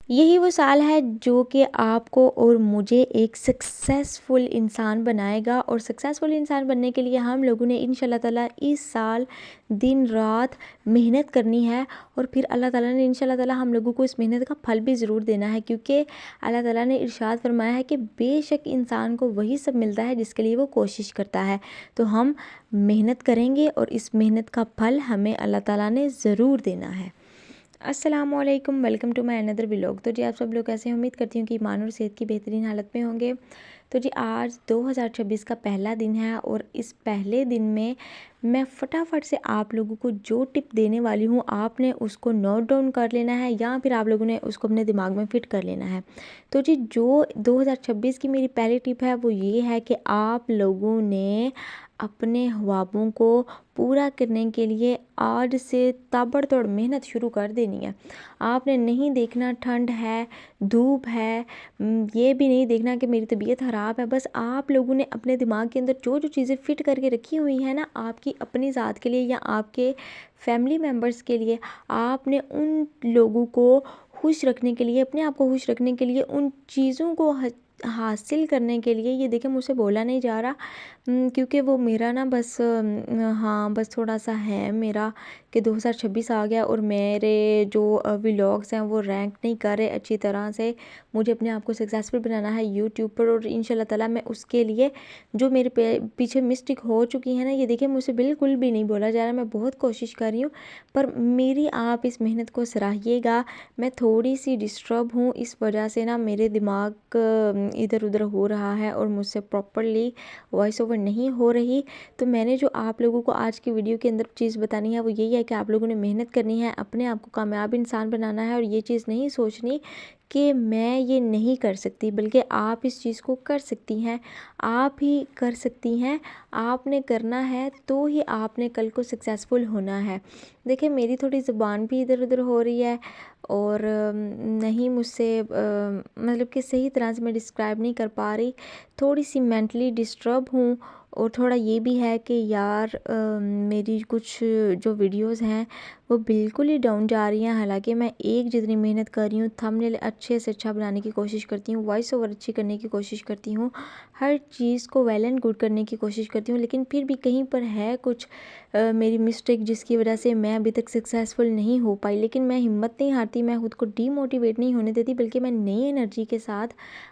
यही वो साल है जो कि आपको और मुझे एक सक्सेसफुल इंसान बनाएगा। और सक्सेसफुल इंसान बनने के लिए हम लोगों ने इंशाल्लाह ताला इस साल दिन रात मेहनत करनी है। और फिर अल्लाह ताला ने इंशाल्लाह ताला हम लोगों को इस मेहनत का फल भी ज़रूर देना है, क्योंकि अल्लाह ताला ने इरशाद फरमाया है कि बेशक इंसान को वही सब मिलता है जिसके लिए वो कोशिश करता है। तो हम मेहनत करेंगे और इस मेहनत का फल हमें अल्लाह ताला ने ज़रूर देना है। अस्सलामुअलैकुम, welcome to my another vlog. तो जी आप सब लोग कैसे हैं? उम्मीद करती हूँ कि ईमान और सेहत की बेहतरीन हालत में होंगे। तो जी आज 2026 का पहला दिन है और इस पहले दिन में मैं फटाफट से आप लोगों को जो टिप देने वाली हूँ आपने उसको नोट डाउन कर लेना है या फिर आप लोगों ने उसको अपने दिमाग में फ़िट कर लेना है। तो जी जो 2026 की मेरी पहली टिप है वो ये है कि आप लोगों ने अपने ख्वाबों को पूरा करने के लिए आज से ताबड़तोड़ मेहनत शुरू कर देनी है। आपने नहीं देखना ठंड है, धूप है, ये भी नहीं देखना कि मेरी तबीयत ख़राब है। बस आप लोगों ने अपने दिमाग के अंदर जो जो चीज़ें फ़िट करके रखी हुई हैं ना आपकी अपनी ज़ात के लिए या आपके फैमिली मेम्बर्स के लिए, आपने उन लोगों को खुश रखने के लिए, अपने आप को खुश रखने के लिए, उन चीज़ों को हासिल करने के लिए, ये देखें मुझसे बोला नहीं जा रहा क्योंकि वो मेरा ना बस हाँ बस थोड़ा सा है मेरा कि 2026 आ गया और मेरे जो व्लॉग्स हैं वो रैंक नहीं कर रहे अच्छी तरह से। मुझे अपने आप को सक्सेसफुल बनाना है यूट्यूब पर और इंशाल्लाह ताला मैं उसके लिए जो मेरे पीछे मिस्टेक हो चुकी है ना, ये देखिए मुझसे बिल्कुल भी नहीं बोला जा रहा। मैं बहुत कोशिश कर रही हूँ पर मेरी आप इस मेहनत को सराहिएगा। मैं थोड़ी सी डिस्टर्ब हूँ, इस वजह से ना मेरे दिमाग इधर उधर हो रहा है और मुझसे प्रॉपरली वॉइस ओवर नहीं हो रही। तो मैंने जो आप लोगों को आज की वीडियो के अंदर चीज़ बतानी है वो यही है कि आप लोगों ने मेहनत करनी है, अपने आप को कामयाब इंसान बनाना है और ये चीज़ नहीं सोचनी कि मैं ये नहीं कर सकती, बल्कि आप इस चीज़ को कर सकती हैं। आप ही कर सकती हैं, आपने करना है तो ही आपने कल को सक्सेसफुल होना है। देखिए मेरी थोड़ी ज़ुबान भी इधर उधर हो रही है और नहीं मुझसे मतलब कि सही तरह से मैं डिस्क्राइब नहीं कर पा रही। थोड़ी सी मेंटली डिस्टर्ब हूँ और थोड़ा ये भी है कि यार मेरी कुछ जो वीडियोस हैं वो बिल्कुल ही डाउन जा रही हैं। हालांकि मैं एक जितनी मेहनत कर रही हूँ, थंबनेल अच्छे से अच्छा बनाने की कोशिश करती हूँ, वॉइस ओवर अच्छी करने की कोशिश करती हूँ, हर चीज़ को वेल एंड गुड करने की कोशिश करती हूँ, लेकिन फिर भी कहीं पर है कुछ मेरी मिस्टेक जिसकी वजह से मैं अभी तक सक्सेसफुल नहीं हो पाई। लेकिन मैं हिम्मत नहीं हारती, मैं खुद को डीमोटिवेट नहीं होने देती, बल्कि मैं नई एनर्जी के साथ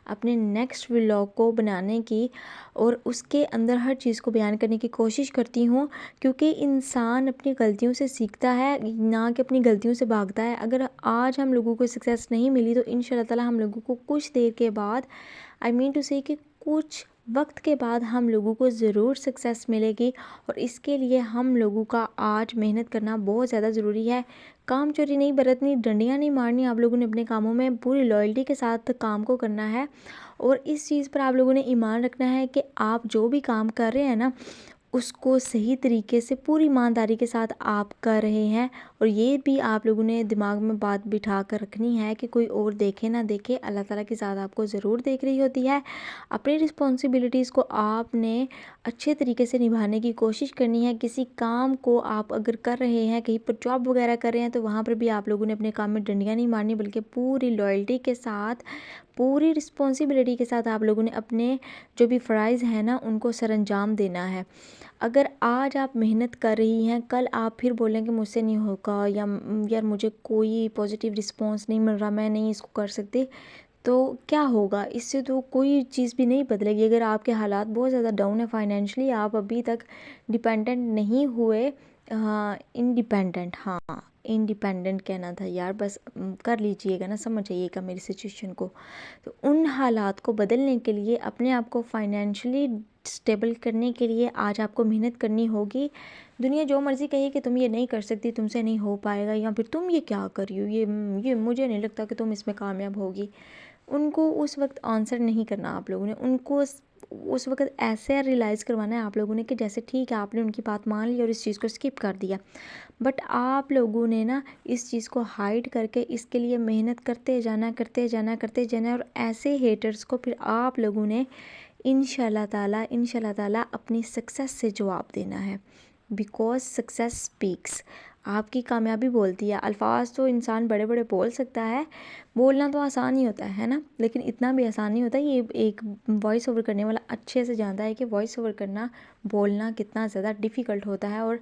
अपने नेक्स्ट व्लॉग को बनाने की और उसके अंदर हर चीज़ को बयान करने की कोशिश करती हूँ। क्योंकि इंसान अपनी गलतियों से सीखता है, ना कि अपनी गलतियों से भागता है। अगर आज हम लोगों को सक्सेस नहीं मिली तो इंशाल्लाह ताला हम लोगों को कुछ देर के बाद, आई मीन टू से कि कुछ वक्त के बाद हम लोगों को ज़रूर सक्सेस मिलेगी। और इसके लिए हम लोगों का आज मेहनत करना बहुत ज़्यादा ज़रूरी है। काम चोरी नहीं बरतनी, डंडियाँ नहीं मारनी, आप लोगों ने अपने कामों में पूरी लॉयल्टी के साथ काम को करना है। और इस चीज़ पर आप लोगों ने ईमान रखना है कि आप जो भी काम कर रहे हैं ना उसको सही तरीके से पूरी ईमानदारी के साथ आप कर रहे हैं। और ये भी आप लोगों ने दिमाग में बात बिठा कर रखनी है कि कोई और देखे ना देखे, अल्लाह ताला की ज़ात आपको ज़रूर देख रही होती है। अपनी रिस्पॉन्सिबिलिटीज़ को आपने अच्छे तरीके से निभाने की कोशिश करनी है। किसी काम को आप अगर कर रहे हैं, कहीं पर जॉब वगैरह कर रहे हैं, तो वहाँ पर भी आप लोगों ने अपने काम में डंडियाँ नहीं मारनी, बल्कि पूरी लॉयल्टी के साथ, पूरी रिस्पॉन्सिबिलिटी के साथ आप लोगों ने अपने जो भी फ़राइज़ हैं ना उनको सरअंजाम देना है। अगर आज आप मेहनत कर रही हैं, कल आप फिर बोलें कि मुझसे नहीं होगा या यार मुझे कोई पॉजिटिव रिस्पॉन्स नहीं मिल रहा, मैं नहीं इसको कर सकती, तो क्या होगा? इससे तो कोई चीज़ भी नहीं बदलेगी। अगर आपके हालात बहुत ज़्यादा डाउन है फाइनेंशियली, आप अभी तक डिपेंडेंट नहीं हुए, हाँ इंडिपेंडेंट, हाँ इंडिपेंडेंट कहना था यार, बस कर लीजिएगा ना, समझ जाइएगा मेरी सिचुएशन को। तो उन हालात को बदलने के लिए, अपने आप को फाइनेंशियली स्टेबल करने के लिए आज आपको मेहनत करनी होगी। दुनिया जो मर्ज़ी कहे कि तुम ये नहीं कर सकती, तुमसे नहीं हो पाएगा, या फिर तुम ये क्या कर रही हो, ये मुझे नहीं लगता कि तुम इसमें कामयाब होगी, उनको उस वक्त आंसर नहीं करना आप लोगों ने। उनको उस वक्त ऐसे रियलाइज़ करवाना है आप लोगों ने कि जैसे ठीक है आपने उनकी बात मान ली और इस चीज़ को स्किप कर दिया। बट आप लोगों ने ना इस चीज़ को हाइड करके इसके लिए मेहनत करते जाना, करते जाना, करते जाना। और ऐसे हेटर्स को फिर आप लोगों ने इंशाल्लाह ताला अपनी सक्सेस से जवाब देना है। Because success speaks. आपकी कामयाबी बोलती है। अल्फाज तो इंसान बड़े बड़े बोल सकता है, बोलना तो आसान ही होता है ना, लेकिन इतना भी आसान नहीं होता। ये एक वॉइस ओवर करने वाला अच्छे से जानता है कि वॉइस ओवर करना, बोलना कितना ज़्यादा डिफ़िकल्ट होता है, और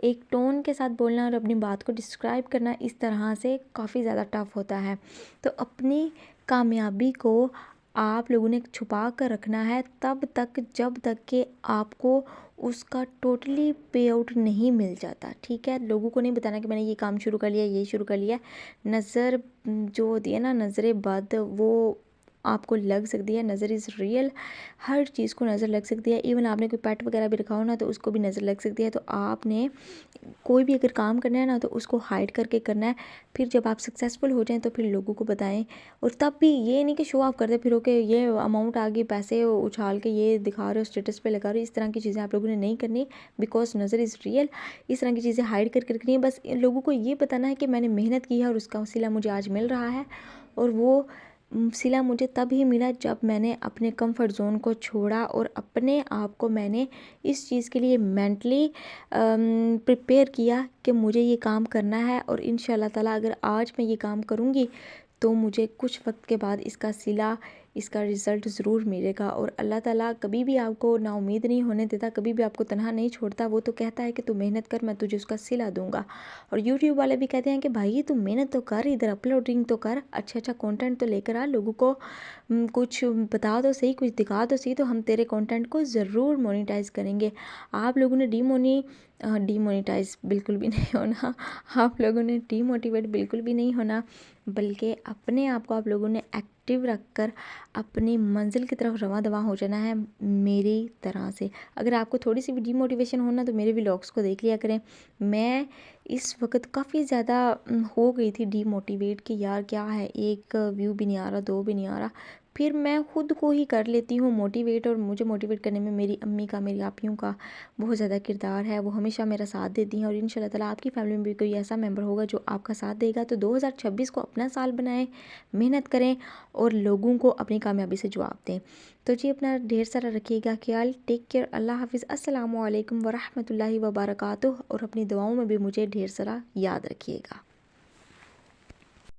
एक टोन के साथ बोलना और अपनी बात को डिस्क्राइब करना इस तरह से काफ़ी ज़्यादा टफ होता है। तो अपनी कामयाबी को आप लोगों ने छुपा कर रखना है तब तक जब तक कि आपको उसका टोटली पे आउट नहीं मिल जाता, ठीक है। लोगों को नहीं बताना कि मैंने ये काम शुरू कर लिया, ये शुरू कर लिया। नज़र जो होती है ना, नज़र बद, वो आपको लग सकती है। नज़र इज़ रियल, हर चीज़ को नज़र लग सकती है। इवन आपने कोई पेट वगैरह भी रखा हो ना, तो उसको भी नज़र लग सकती है। तो आपने कोई भी अगर काम करना है ना, तो उसको हाइड करके करना है। फिर जब आप सक्सेसफुल हो जाएं तो फिर लोगों को बताएं। और तब भी ये नहीं कि शो ऑफ करते फिरो के ये अमाउंट आ गई, पैसे उछाल के ये दिखा रहे हो, स्टेटस पे लगा रहे हो। इस तरह की चीज़ें आप लोगों ने नहीं करनी, बिकॉज नज़र इज़ रियल। इस तरह की चीज़ें हाइड करके रखनी है। बस लोगों को ये बताना है कि मैंने मेहनत की है और उसका वसीला मुझे आज मिल रहा है। और वो सिला मुझे तब ही मिला जब मैंने अपने कंफर्ट ज़ोन को छोड़ा और अपने आप को मैंने इस चीज़ के लिए मेंटली प्रिपेयर किया कि मुझे ये काम करना है। और इंशाल्लाह ताला अगर आज मैं ये काम करूँगी तो मुझे कुछ वक्त के बाद इसका सिला, इसका रिज़ल्ट ज़रूर मिलेगा। और अल्लाह ताला कभी भी आपको नाउम्मीद नहीं होने देता, कभी भी आपको तनहा नहीं छोड़ता। वो तो कहता है कि तू मेहनत कर, मैं तुझे उसका सिला दूंगा। और यूट्यूब वाले भी कहते हैं कि भाई तू मेहनत तो कर, इधर अपलोडिंग तो कर, अच्छा अच्छा कंटेंट तो लेकर आ, लोगों को कुछ बता दो सही, कुछ दिखा दो सही, तो हम तेरे कंटेंट को ज़रूर मोनेटाइज करेंगे। आप लोगों ने डीमोनेटाइज बिल्कुल भी नहीं होना, आप लोगों ने डीमोटिवेट बिल्कुल भी नहीं होना, बल्कि अपने आप को आप लोगों ने एक्टिव रखकर अपनी मंजिल की तरफ रवां दवा हो जाना है मेरी तरह से। अगर आपको थोड़ी सी भी डीमोटिवेशन होना तो मेरे व्लॉग्स को देख लिया करें। मैं इस वक्त काफ़ी ज़्यादा हो गई थी डीमोटिवेट कि यार क्या है, एक व्यू भी नहीं आ रहा, दो भी नहीं आ रहा। फिर मैं खुद को ही कर लेती हूँ मोटिवेट, और मुझे मोटिवेट करने में मेरी अम्मी का, मेरी आपियों का बहुत ज़्यादा किरदार है। वो हमेशा मेरा साथ देती हैं, और इंशाल्लाह ताला आपकी फैमिली में भी कोई ऐसा मेंबर होगा जो आपका साथ देगा। तो 2026 को अपना साल बनाएं, मेहनत करें और लोगों को अपनी कामयाबी से जवाब दें। तो जी अपना ढेर सारा रखिएगा ख्याल। टेक केयर, अल्लाह हाफिज़, अस्सलामु अलैकुम वरहमतुल्लाहि वबरकातुहू। और अपनी दुआओं में भी मुझे ढेर सारा याद रखिएगा।